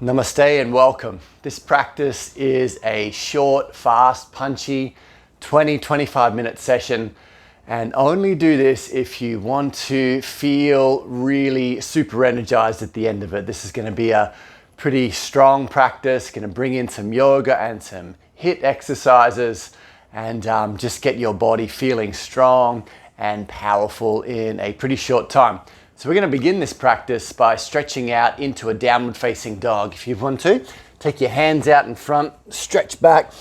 Namaste and welcome. This practice is a short, fast, punchy 20-25 minute session, and only do this if you want to feel really super energized at the end of it. This is going to be a pretty strong practice, going to bring in some yoga and some HIIT exercises and just get your body feeling strong and powerful in a pretty short time. So we're going to begin this practice by stretching out into a downward facing dog. If you want to, take your hands out in front, stretch back.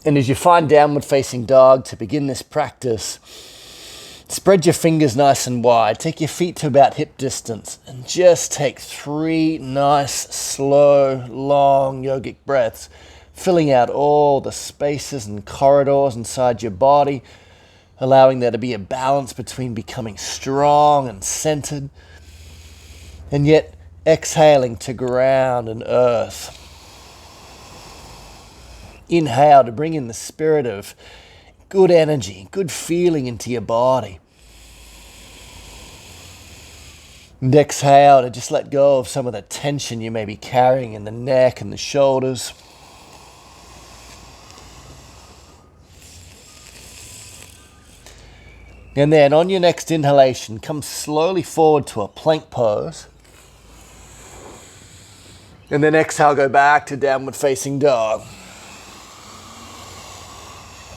And as you find downward facing dog, to begin this practice, spread your fingers nice and wide. Take your feet to about hip distance and just take 3 nice, slow, long yogic breaths, filling out all the spaces and corridors inside your body, allowing there to be a balance between becoming strong and centered, and yet exhaling to ground and earth. Inhale to bring in the spirit of good energy, good feeling into your body. And exhale to just let go of some of the tension you may be carrying in the neck and the shoulders. And then on your next inhalation, come slowly forward to a plank pose. And then exhale, go back to downward facing dog.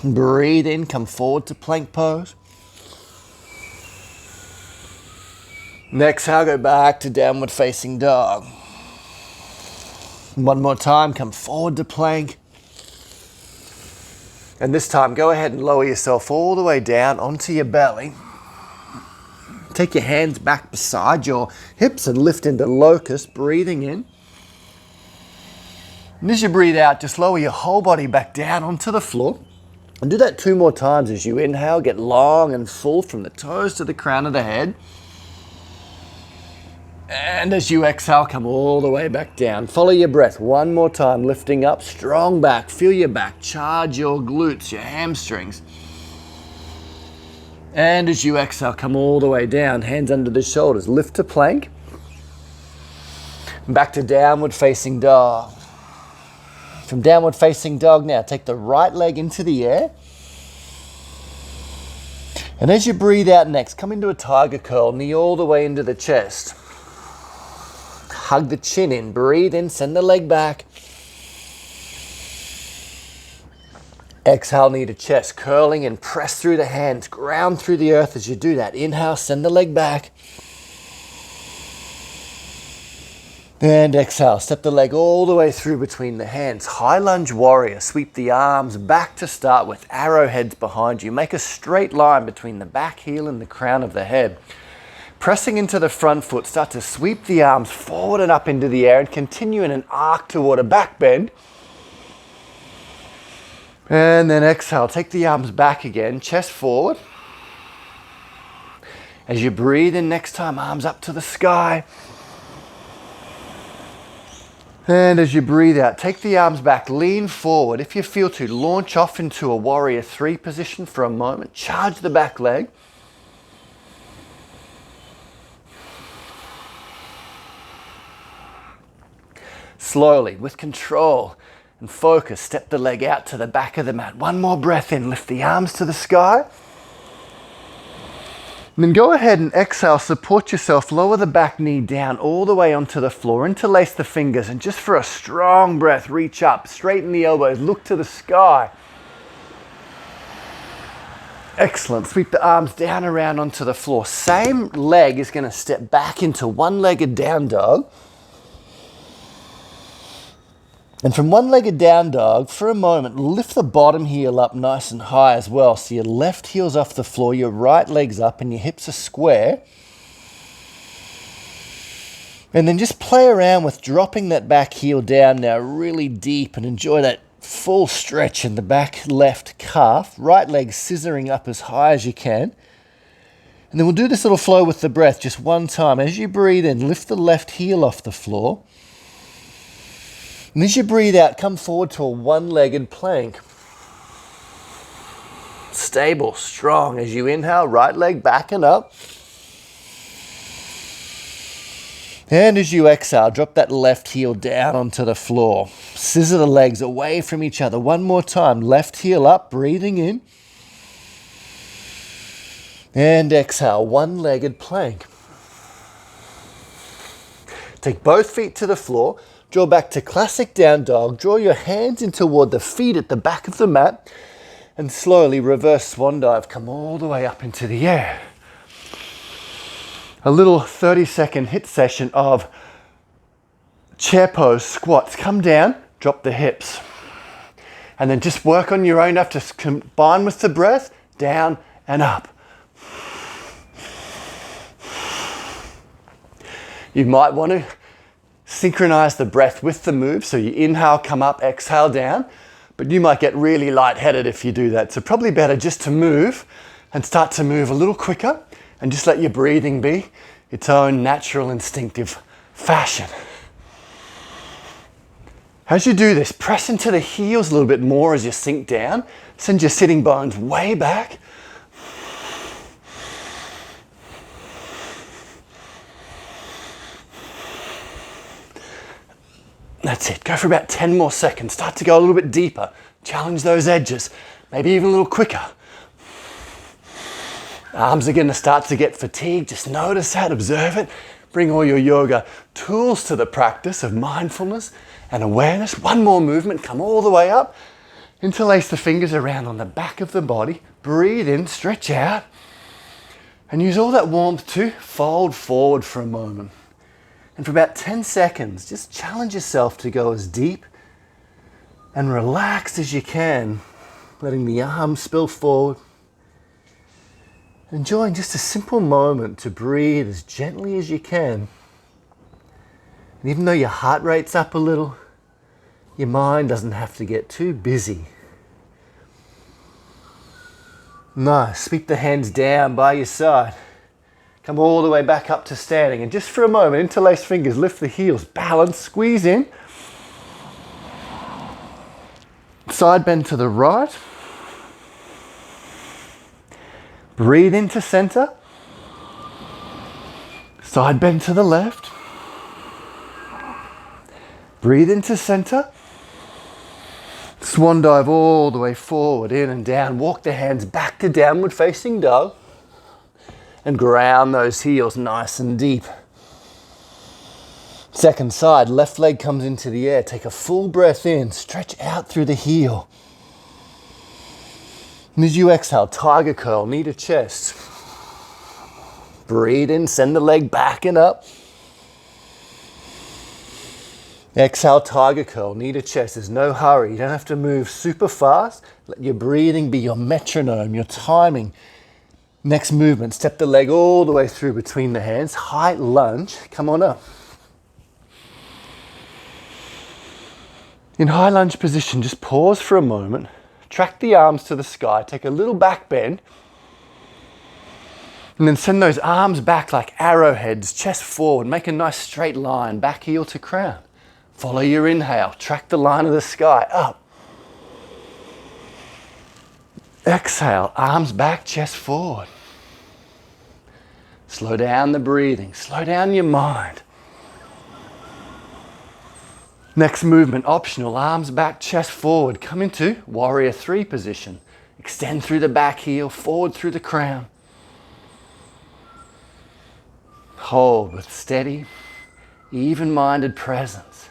Breathe in, come forward to plank pose. And exhale, go back to downward facing dog. One more time, come forward to plank. And this time, go ahead and lower yourself all the way down onto your belly. Take your hands back beside your hips and lift into locust, breathing in. And as you breathe out, just lower your whole body back down onto the floor. And do that 2 more times as you inhale. Get long and full from the toes to the crown of the head. And as you exhale, come all the way back down. Follow your breath 1 more time, lifting up, strong back. Feel your back, charge your glutes, your hamstrings. And as you exhale, come all the way down, hands under the shoulders. Lift to plank. Back to downward facing dog. From downward facing dog now, take the right leg into the air. And as you breathe out next, come into a tiger curl, knee all the way into the chest. Hug the chin in, breathe in, send the leg back. Exhale, knee to chest, curling and press through the hands, ground through the earth as you do that. Inhale, send the leg back. And exhale, step the leg all the way through between the hands. High lunge warrior, sweep the arms back to start with, arrowheads behind you. Make a straight line between the back heel and the crown of the head. Pressing into the front foot, start to sweep the arms forward and up into the air and continue in an arc toward a back bend. And then exhale, take the arms back again, chest forward. As you breathe in next time, arms up to the sky. And as you breathe out, take the arms back, lean forward. If you feel to, launch off into a warrior 3 position for a moment. Charge the back leg. Slowly, with control and focus, step the leg out to the back of the mat. 1 more breath in, lift the arms to the sky. And then go ahead and exhale, support yourself, lower the back knee down all the way onto the floor, interlace the fingers, and just for a strong breath, reach up, straighten the elbows, look to the sky. Excellent, sweep the arms down around onto the floor. Same leg is going to step back into one-legged down dog. And from one-legged down dog, for a moment, lift the bottom heel up nice and high as well. So your left heel's off the floor, your right leg's up, and your hips are square. And then just play around with dropping that back heel down now really deep and enjoy that full stretch in the back left calf. Right leg scissoring up as high as you can. And then we'll do this little flow with the breath just 1 time. As you breathe in, lift the left heel off the floor. And as you breathe out, come forward to a one-legged plank. Stable, strong. As you inhale, right leg back and up. And as you exhale, drop that left heel down onto the floor. Scissor the legs away from each other. One more time. Left heel up, breathing in. And exhale, one-legged plank. Take both feet to the floor. Draw back to classic down dog. Draw your hands in toward the feet at the back of the mat. And slowly reverse swan dive. Come all the way up into the air. A little 30-second HIIT session of chair pose squats. Come down, drop the hips. And then just work on your own. You have to combine with the breath, down and up. You might want to synchronize the breath with the move. So you inhale, come up, exhale down. But you might get really lightheaded if you do that. So probably better just to move and start to move a little quicker. And just let your breathing be its own natural, instinctive fashion. As you do this, press into the heels a little bit more as you sink down. Send your sitting bones way back. That's it. Go for about 10 more seconds. Start to go a little bit deeper. Challenge those edges. Maybe even a little quicker. Arms are going to start to get fatigued. Just notice that, observe it. Bring all your yoga tools to the practice of mindfulness and awareness. One more movement, come all the way up. Interlace the fingers around on the back of the body. Breathe in, stretch out. And use all that warmth to fold forward for a moment. And for about 10 seconds, just challenge yourself to go as deep and relaxed as you can, letting the arms spill forward. Enjoying just a simple moment to breathe as gently as you can. And even though your heart rate's up a little, your mind doesn't have to get too busy. Nice. Sweep the hands down by your side. Come all the way back up to standing. And just for a moment, interlace fingers, lift the heels, balance, squeeze in. Side bend to the right. Breathe into center. Side bend to the left. Breathe into center. Swan dive all the way forward, in and down. Walk the hands back to downward facing dog. And ground those heels nice and deep. Second side, left leg comes into the air. Take a full breath in, stretch out through the heel. And as you exhale, tiger curl, knee to chest. Breathe in, send the leg back and up. Exhale, tiger curl, knee to chest. There's no hurry. You don't have to move super fast. Let your breathing be your metronome, your timing. Next movement, step the leg all the way through between the hands. High lunge, come on up. In high lunge position, just pause for a moment. Track the arms to the sky, take a little back bend, and then send those arms back like arrowheads, chest forward. Make a nice straight line, back heel to crown. Follow your inhale, track the line of the sky, up. Exhale, arms back, chest forward. Slow down the breathing, slow down your mind. Next movement, optional, arms back, chest forward. Come into warrior 3 position. Extend through the back heel, forward through the crown. Hold with steady, even-minded presence.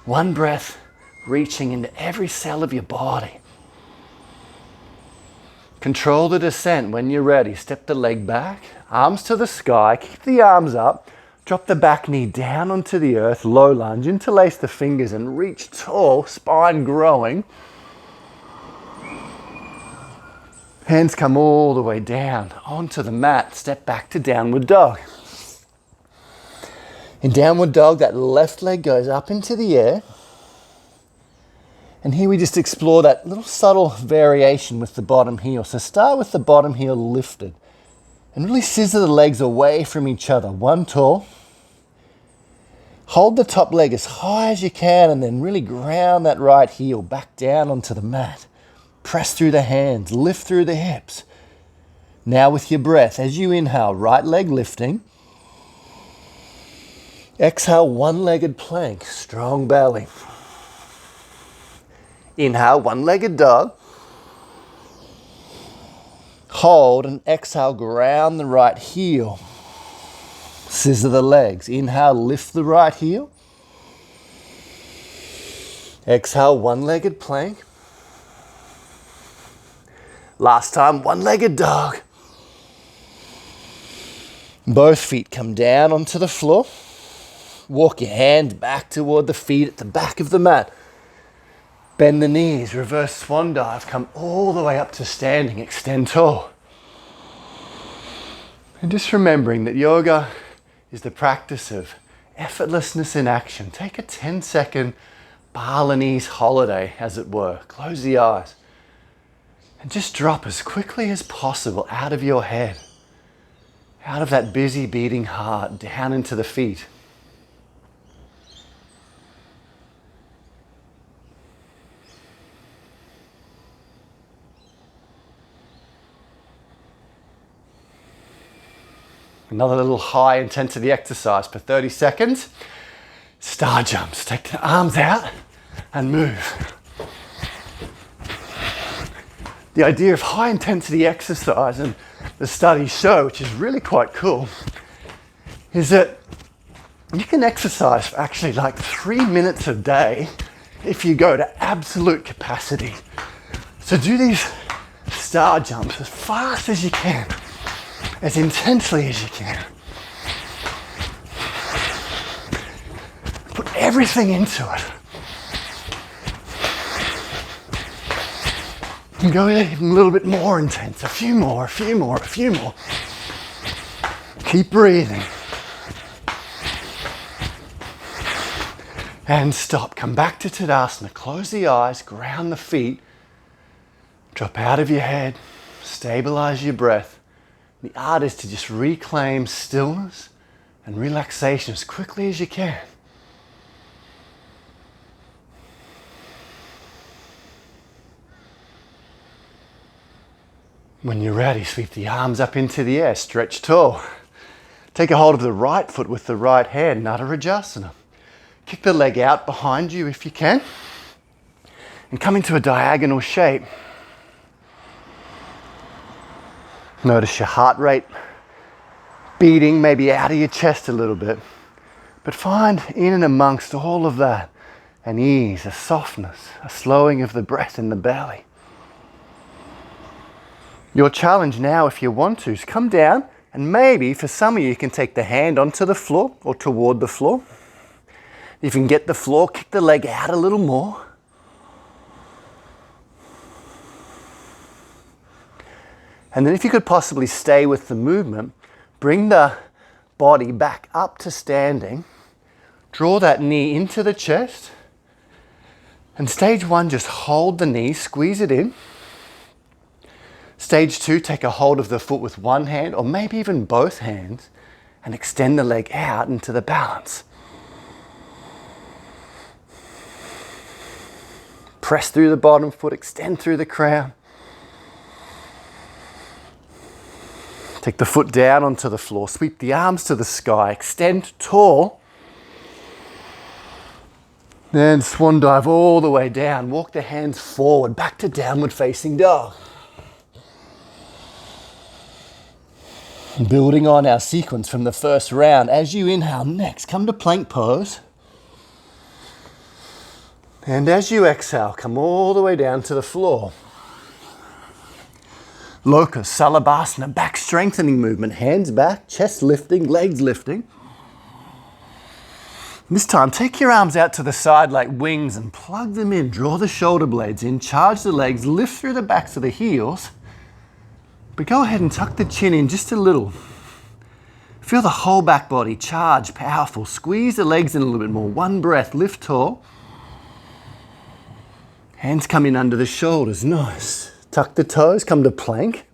One breath reaching into every cell of your body. Control the descent. When you're ready, step the leg back, arms to the sky, keep the arms up. Drop the back knee down onto the earth, low lunge, interlace the fingers and reach tall, spine growing. Hands come all the way down onto the mat, step back to downward dog. In downward dog, that left leg goes up into the air. And here we just explore that little subtle variation with the bottom heel. So start with the bottom heel lifted. And really scissor the legs away from each other, one tall. Hold the top leg as high as you can and then really ground that right heel back down onto the mat. Press through the hands, lift through the hips. Now with your breath, as you inhale, right leg lifting. Exhale, one-legged plank, strong belly. Inhale, one-legged dog. Hold and exhale, ground the right heel. Scissor the legs. Inhale, lift the right heel. Exhale, one-legged plank. Last time, one-legged dog. Both feet come down onto the floor. Walk your hand back toward the feet at the back of the mat. Bend the knees, reverse swan dive, come all the way up to standing, extend tall. And just remembering that yoga is the practice of effortlessness in action. Take a 10-second Balinese holiday, as it were. Close the eyes and just drop as quickly as possible out of your head, out of that busy beating heart, down into the feet. Another little high intensity exercise for 30 seconds. Star jumps. Take the arms out and move. The idea of high intensity exercise, and the studies show, which is really quite cool, is that you can exercise for actually like 3 minutes a day if you go to absolute capacity. So do these star jumps as fast as you can, as intensely as you can. Put everything into it. And go even a little bit more intense. A few more, a few more, a few more. Keep breathing. And stop. Come back to Tadasana. Close the eyes, ground the feet. Drop out of your head. Stabilize your breath. The art is to just reclaim stillness and relaxation as quickly as you can. When you're ready, sweep the arms up into the air, stretch tall. Take a hold of the right foot with the right hand, Nadarajasana. Kick the leg out behind you if you can. And come into a diagonal shape. Notice your heart rate beating maybe out of your chest a little bit. But find in and amongst all of that an ease, a softness, a slowing of the breath in the belly. Your challenge now, if you want to, is come down, and maybe for some of you can take the hand onto the floor or toward the floor. If you can get the floor, kick the leg out a little more. And then if you could possibly stay with the movement, bring the body back up to standing. Draw that knee into the chest. And stage 1, just hold the knee, squeeze it in. Stage 2, take a hold of the foot with one hand or maybe even both hands and extend the leg out into the balance. Press through the bottom foot, extend through the crown. Take the foot down onto the floor, sweep the arms to the sky, extend tall. Then swan dive all the way down, walk the hands forward, back to downward facing dog. Building on our sequence from the first round, as you inhale next, come to plank pose. And as you exhale, come all the way down to the floor. Locust, Salabhasana, back strengthening movement, hands back, chest lifting, legs lifting. This time, take your arms out to the side like wings and plug them in. Draw the shoulder blades in, charge the legs, lift through the backs of the heels. But go ahead and tuck the chin in just a little. Feel the whole back body charged, powerful. Squeeze the legs in a little bit more. One breath, lift tall. Hands come in under the shoulders, nice. Tuck the toes, come to plank.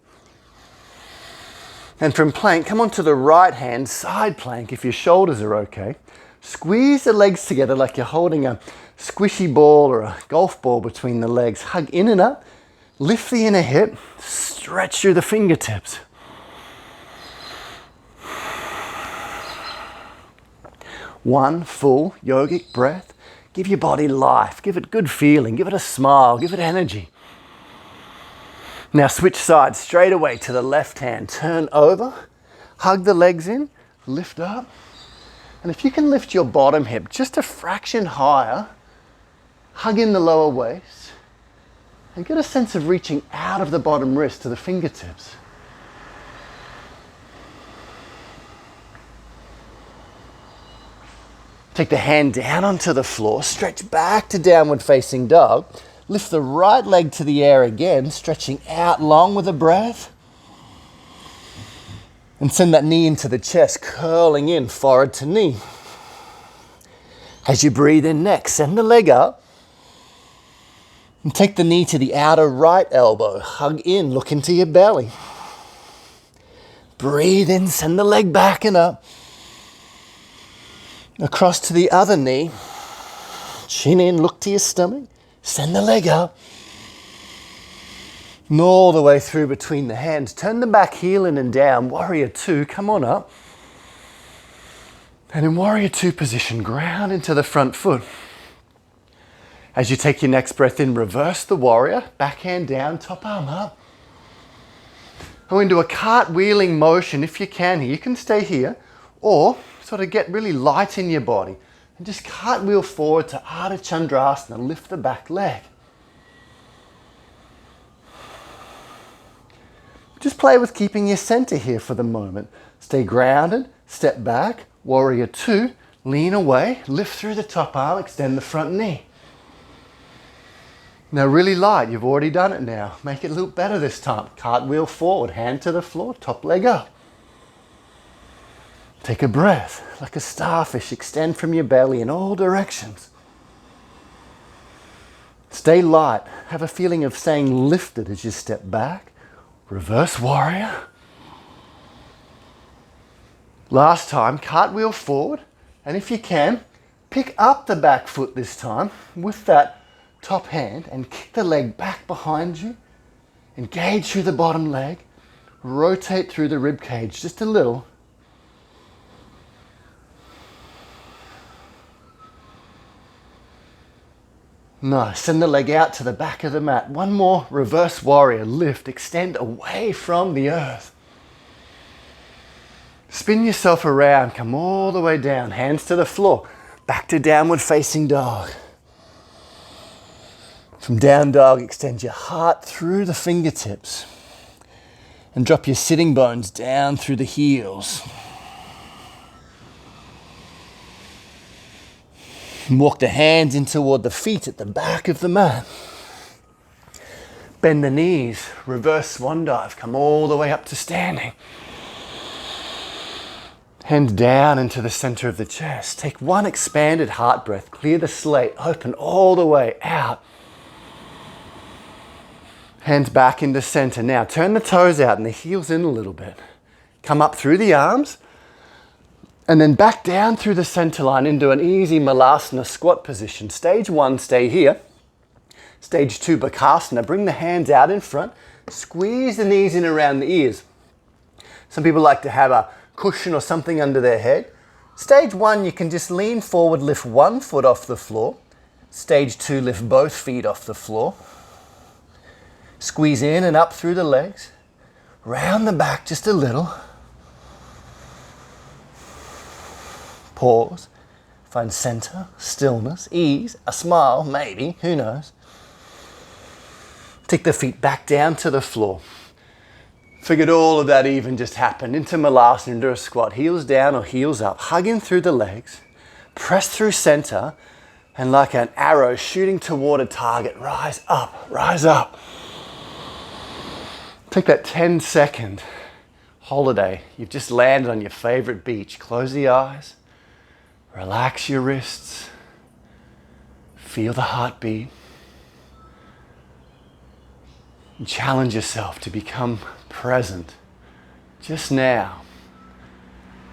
And from plank, come onto the right hand, side plank if your shoulders are okay. Squeeze the legs together like you're holding a squishy ball or a golf ball between the legs. Hug in and up. Lift the inner hip, stretch through the fingertips. One full yogic breath. Give your body life, give it good feeling, give it a smile, give it energy. Now switch sides straight away to the left hand. Turn over, hug the legs in, lift up. And if you can lift your bottom hip just a fraction higher, hug in the lower waist, and get a sense of reaching out of the bottom wrist to the fingertips. Take the hand down onto the floor, stretch back to downward facing dog. Lift the right leg to the air again, stretching out long with a breath. And send that knee into the chest, curling in, forehead to knee. As you breathe in next, send the leg up. And take the knee to the outer right elbow. Hug in, look into your belly. Breathe in, send the leg back and up. Across to the other knee. Chin in, look to your stomach. Send the leg up. And all the way through between the hands. Turn the back heel in and down. Warrior two, come on up. And in warrior two position, ground into the front foot. As you take your next breath in, reverse the warrior. Back hand down, top arm up. Go into a cartwheeling motion if you can here. You can stay here or sort of get really light in your body and just cartwheel forward to Ardha Chandrasana, lift the back leg. Just play with keeping your center here for the moment. Stay grounded, step back, warrior two, lean away, lift through the top arm, extend the front knee. Now really light, you've already done it now. Make it a little better this time. Cartwheel forward, hand to the floor, top leg up. Take a breath, like a starfish, extend from your belly in all directions. Stay light, have a feeling of staying lifted as you step back. Reverse warrior. Last time, cartwheel forward, and if you can, pick up the back foot this time with that top hand and kick the leg back behind you. Engage through the bottom leg, rotate through the rib cage just a little. Nice, send the leg out to the back of the mat. One more reverse warrior, lift, extend away from the earth. Spin yourself around, come all the way down, hands to the floor, back to downward facing dog. From down dog, extend your heart through the fingertips and drop your sitting bones down through the heels. And walk the hands in toward the feet at the back of the mat. Bend the knees, reverse swan dive, come all the way up to standing. Hand down into the center of the chest. Take one expanded heart breath, clear the slate, open all the way out. Hands back into center. Now turn the toes out and the heels in a little bit. Come up through the arms. And then back down through the center line into an easy Malasana squat position. Stage one, stay here. Stage two, Bakasana. Bring the hands out in front. Squeeze the knees in around the ears. Some people like to have a cushion or something under their head. Stage one, you can just lean forward, lift one foot off the floor. Stage two, lift both feet off the floor. Squeeze in and up through the legs. Round the back just a little. Pause, find center, stillness, ease, a smile, maybe, who knows. Take the feet back down to the floor. Figured all of that even just happened. Into Malasana, into a squat, heels down or heels up, hugging through the legs, press through center, and like an arrow shooting toward a target, rise up, rise up. Take that 10-second holiday. You've just landed on your favorite beach. Close the eyes. Relax your wrists, feel the heartbeat, and challenge yourself to become present just now.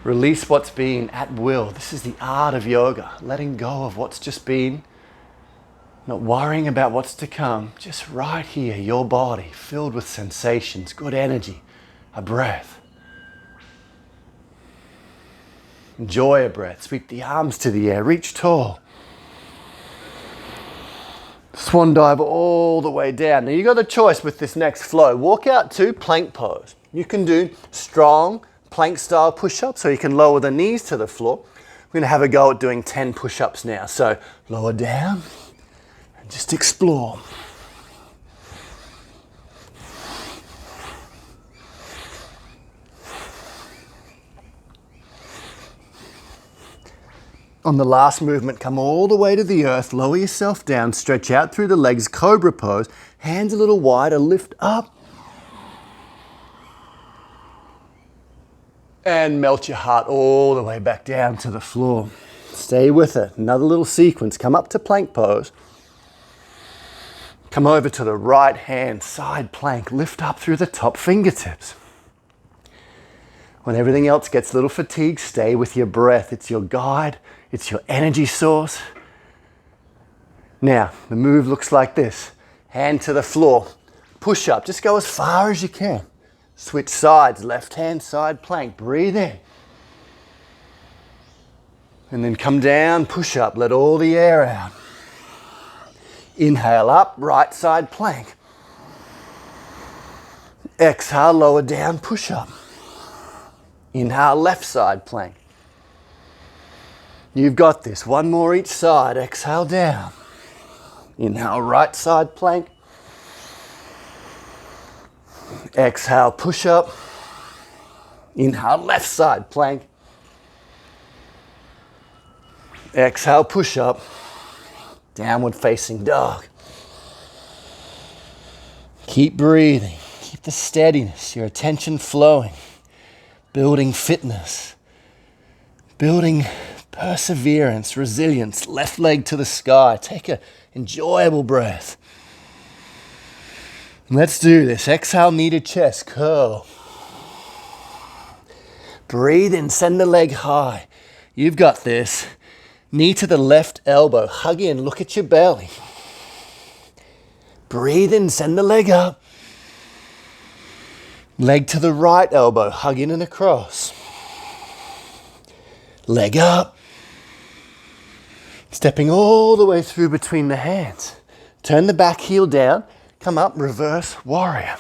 Release what's been at will. This is the art of yoga, letting go of what's just been, not worrying about what's to come, just right here, your body filled with sensations, good energy, a breath. Enjoy a breath. Sweep the arms to the air. Reach tall. Swan dive all the way down. Now you got a choice with this next flow. Walk out to plank pose. You can do strong plank style push-ups, so you can lower the knees to the floor. We're going to have a go at doing 10 push-ups now. So lower down and just explore. On the last movement, come all the way to the earth, lower yourself down, stretch out through the legs, cobra pose, hands a little wider, lift up. And melt your heart all the way back down to the floor. Stay with it. Another little sequence. Come up to plank pose. Come over to the right hand side plank. Lift up through the top fingertips. When everything else gets a little fatigued, stay with your breath. It's your guide. It's your energy source. Now, the move looks like this. Hand to the floor. Push up. Just go as far as you can. Switch sides. Left hand side plank. Breathe in. And then come down, push up. Let all the air out. Inhale up, right side plank. Exhale, lower down, push up. Inhale, left side plank. You've got this. One more each side. Exhale down. Inhale, right side plank. Exhale, push up. Inhale, left side plank. Exhale, push up. Downward facing dog. Keep breathing. Keep the steadiness, your attention flowing. Building fitness. Building perseverance, resilience. Left leg to the sky. Take an enjoyable breath. Let's do this. Exhale, knee to chest, curl. Breathe in, send the leg high. You've got this. Knee to the left elbow, hug in, look at your belly. Breathe in, send the leg up. Leg to the right elbow, hug in and across. Leg up. Stepping all the way through between the hands. Turn the back heel down, come up, reverse warrior.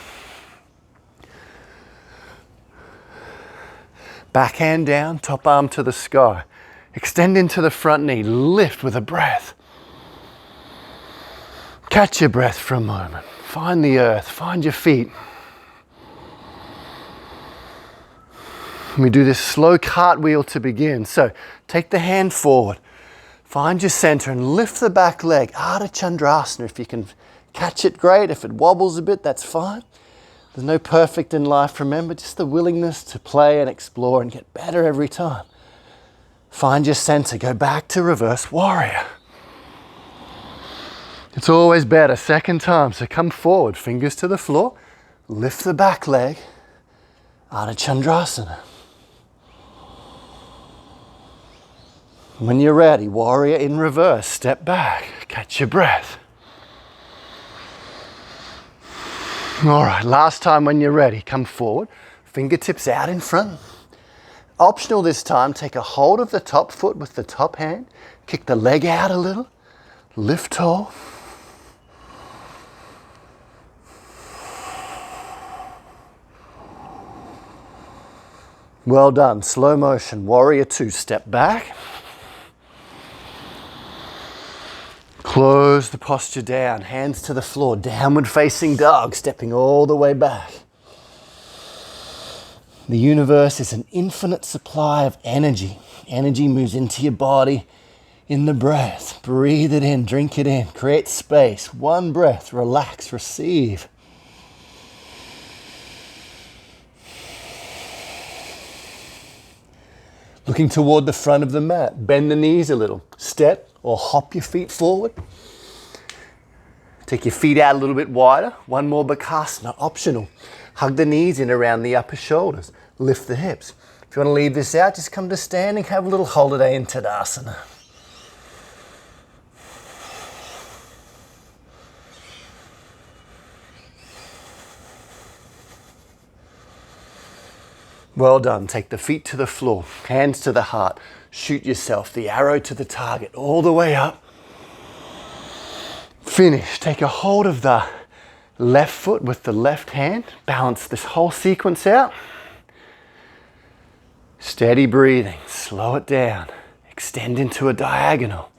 Back hand down, top arm to the sky. Extend into the front knee, lift with a breath. Catch your breath for a moment. Find the earth, find your feet. We do this slow cartwheel to begin. So take the hand forward, find your center and lift the back leg, Ardha Chandrasana. If you can catch it, great. If it wobbles a bit, that's fine. There's no perfect in life, remember, just the willingness to play and explore and get better every time. Find your center, go back to reverse warrior. It's always better, second time, so come forward, fingers to the floor, lift the back leg, Ardha Chandrasana. When you're ready, warrior in reverse, step back, catch your breath. All right, last time when you're ready, come forward, fingertips out in front. Optional this time, take a hold of the top foot with the top hand, kick the leg out a little, lift tall. Well done, slow motion, warrior two, step back. Close the posture down, hands to the floor, downward facing dog, stepping all the way back. The universe is an infinite supply of energy. Energy moves into your body in the breath. Breathe it in, drink it in, create space. One breath, relax, receive. Looking toward the front of the mat, bend the knees a little. Step or hop your feet forward. Take your feet out a little bit wider. One more Bakasana, optional. Hug the knees in around the upper shoulders. Lift the hips. If you want to leave this out, just come to standing. Have a little holiday in Tadasana. Well done. Take the feet to the floor, hands to the heart. Shoot yourself the arrow to the target all the way up. Finish. Take a hold of the left foot with the left hand. Balance this whole sequence out. Steady breathing. Slow it down. Extend into a diagonal.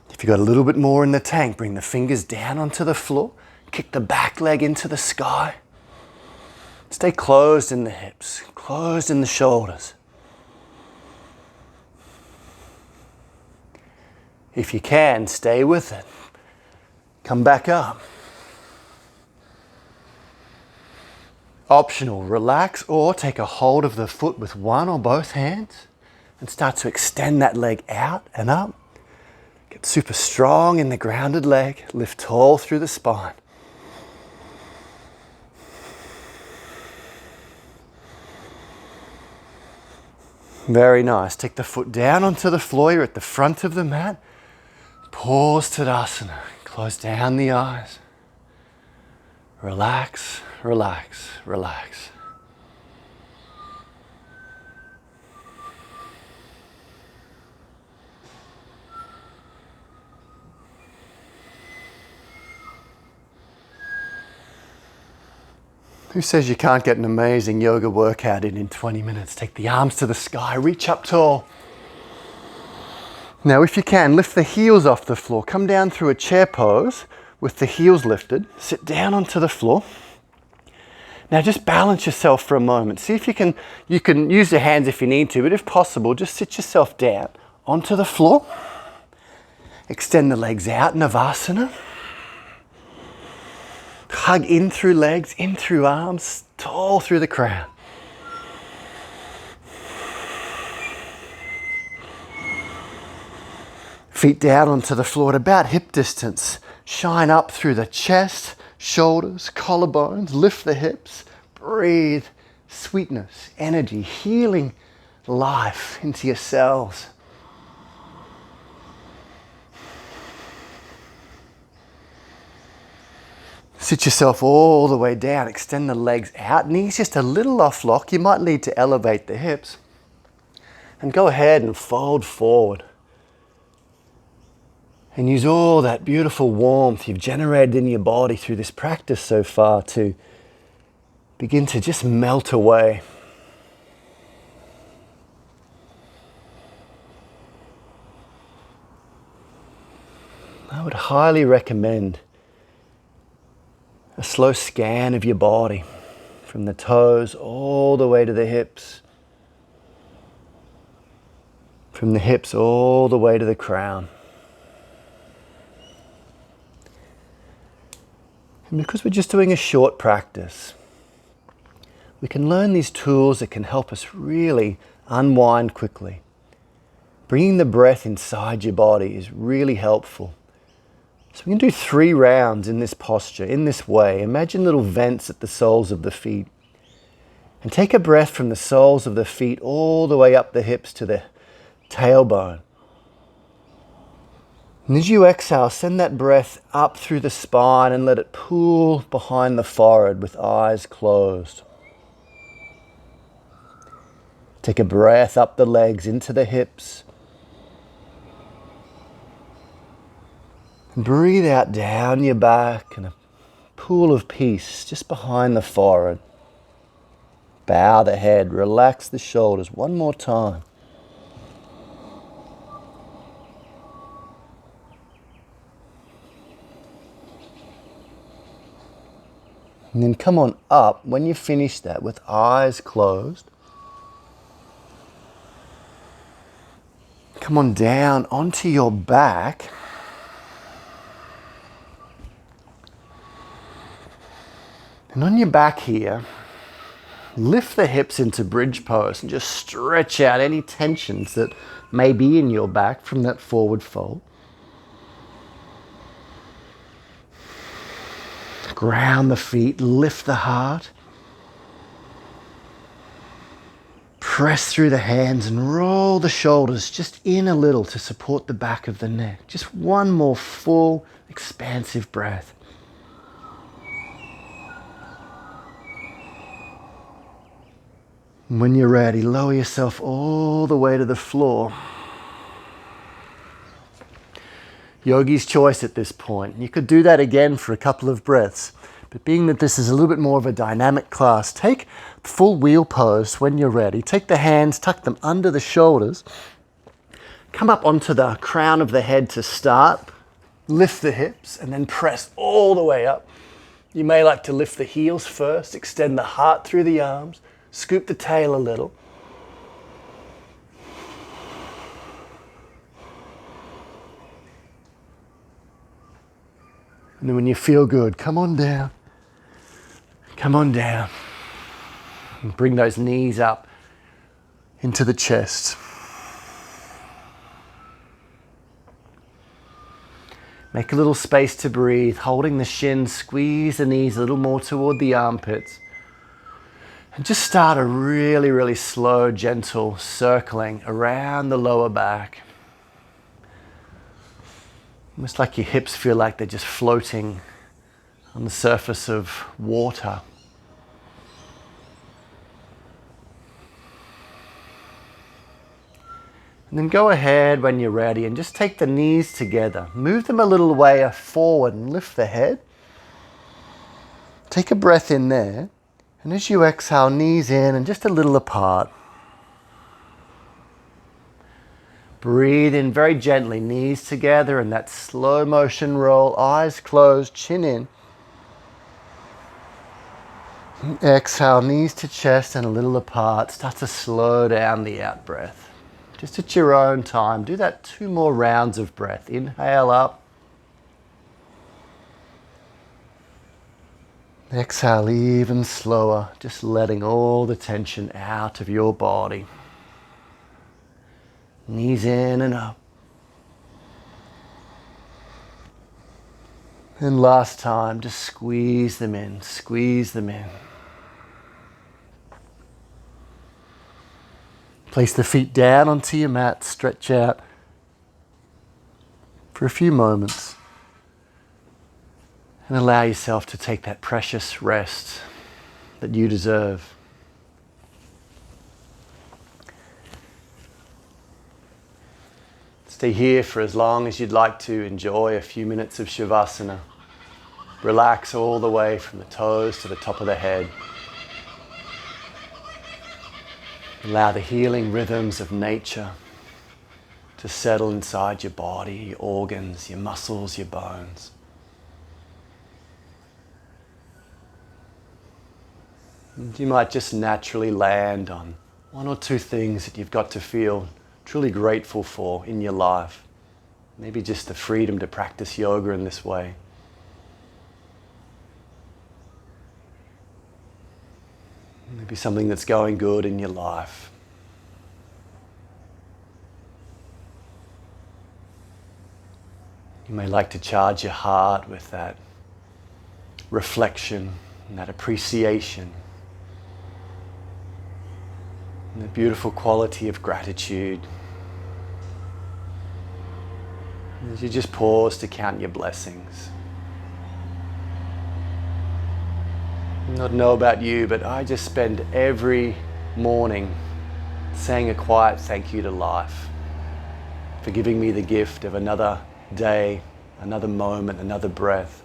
If you've got a little bit more in the tank, bring the fingers down onto the floor. Kick the back leg into the sky. Stay closed in the hips, closed in the shoulders. If you can, stay with it. Come back up. Optional, relax or take a hold of the foot with one or both hands and start to extend that leg out and up. Get super strong in the grounded leg, lift tall through the spine. Very nice. Take the foot down onto the floor. You're at the front of the mat. Pause Tadasana. Close down the eyes. Relax, relax, relax. Who says you can't get an amazing yoga workout in 20 minutes? Take the arms to the sky, reach up tall. Now if you can, lift the heels off the floor. Come down through a chair pose with the heels lifted. Sit down onto the floor. Now just balance yourself for a moment. See if you can use your hands if you need to, but if possible, just sit yourself down onto the floor. Extend the legs out, Navasana. Hug in through legs, in through arms, tall through the crown. Feet down onto the floor at about hip distance. Shine up through the chest, shoulders, collarbones, lift the hips. Breathe sweetness, energy, healing life into your cells. Sit yourself all the way down, extend the legs out, knees just a little off lock. You might need to elevate the hips. And go ahead and fold forward. And use all that beautiful warmth you've generated in your body through this practice so far to begin to just melt away. I would highly recommend a slow scan of your body from the toes all the way to the hips, from the hips all the way to the crown. And because we're just doing a short practice, we can learn these tools that can help us really unwind quickly. Bringing the breath inside your body is really helpful. So we can do 3 rounds in this posture, in this way. Imagine little vents at the soles of the feet. And take a breath from the soles of the feet all the way up the hips to the tailbone. And as you exhale, send that breath up through the spine and let it pool behind the forehead with eyes closed. Take a breath up the legs into the hips. Breathe out down your back and a pool of peace just behind the forehead. Bow the head, relax the shoulders. One more time. And then come on up when you finish that with eyes closed. Come on down onto your back. And on your back here, lift the hips into bridge pose and just stretch out any tensions that may be in your back from that forward fold. Ground the feet, lift the heart. press through the hands and roll the shoulders just in a little to support the back of the neck. Just one more full, expansive breath. And when you're ready, lower yourself all the way to the floor. Yogi's choice at this point. You could do that again for a couple of breaths. But being that this is a little bit more of a dynamic class, take full wheel pose when you're ready. Take the hands, tuck them under the shoulders. Come up onto the crown of the head to start. Lift the hips and then press all the way up. You may like to lift the heels first, extend the heart through the arms, scoop the tail a little. And then when you feel good, come on down. Come on down. And bring those knees up into the chest. Make a little space to breathe, holding the shins, squeeze the knees a little more toward the armpits. And just start a really, really slow, gentle circling around the lower back. Almost like your hips feel like they're just floating on the surface of water. And then go ahead when you're ready and just take the knees together. Move them a little way forward and lift the head. Take a breath in there. And as you exhale, knees in and just a little apart. Breathe in very gently, knees together in that slow motion roll, eyes closed, chin in. Exhale, knees to chest and a little apart. Start to slow down the out breath. Just at your own time. Do that 2 more rounds of breath. Inhale up. Exhale even slower, just letting all the tension out of your body. Knees in and up. And last time, just squeeze them in, squeeze them in. Place the feet down onto your mat, stretch out for a few moments. And allow yourself to take that precious rest that you deserve. Stay here for as long as you'd like to. Enjoy a few minutes of Shavasana. Relax all the way from the toes to the top of the head. Allow the healing rhythms of nature to settle inside your body, your organs, your muscles, your bones. And you might just naturally land on 1 or 2 things that you've got to feel truly grateful for in your life. Maybe just the freedom to practice yoga in this way. Maybe something that's going good in your life. You may like to charge your heart with that reflection and that appreciation. And the beautiful quality of gratitude. As you just pause to count your blessings. I don't know about you, but I just spend every morning saying a quiet thank you to life for giving me the gift of another day, another moment, another breath.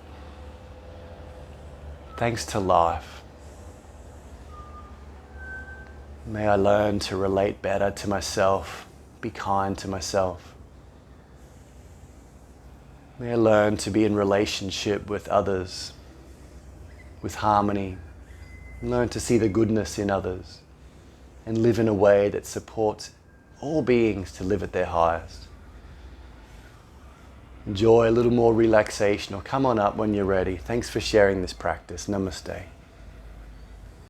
Thanks to life. May I learn to relate better to myself, be kind to myself. May I learn to be in relationship with others, with harmony, and learn to see the goodness in others, and live in a way that supports all beings to live at their highest. Enjoy a little more relaxation, or come on up when you're ready. Thanks for sharing this practice. Namaste.